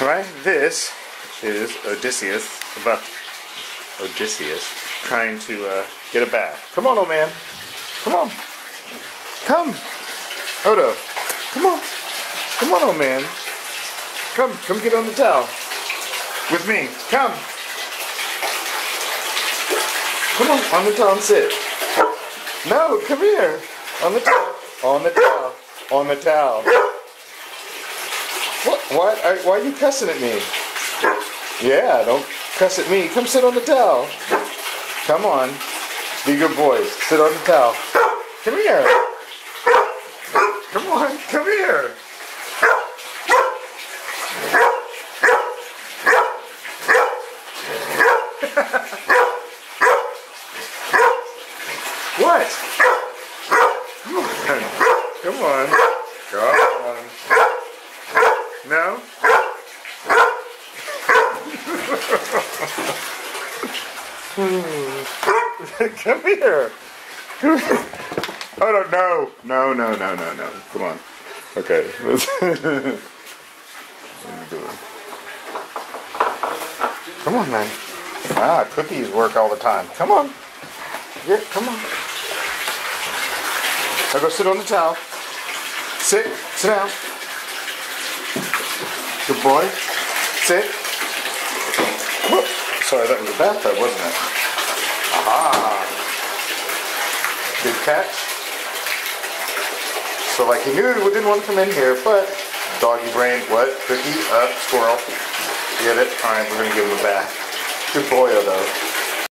Right? This is Odysseus, Odysseus, trying to get a bath. Come on, old man. Come on. Come. Odo. Come on. Come on, old man. Come get on the towel. With me. Come. Come on the towel and sit. No, come here. On the towel. On the towel. On the towel. What? Why are you cussing at me? Yeah, don't cuss at me. Come sit on the towel. Come on. Be good boys. Sit on the towel. Come here. Come on. Come here. What? Come on. Come on. Come on. No? Come here. Come here. Oh, no. Come on. Okay. Come on, man. Ah, cookies work all the time. Come on. Yeah, come on. Now go sit on the towel. Sit down. Good boy. Sit. Whoop. Sorry, that was a bathtub, wasn't it? Aha. Good catch. So like he knew we didn't want to come in here, but doggy brain, what? Cookie, squirrel. Get it? Alright, we're going to give him a bath. Good boy, though.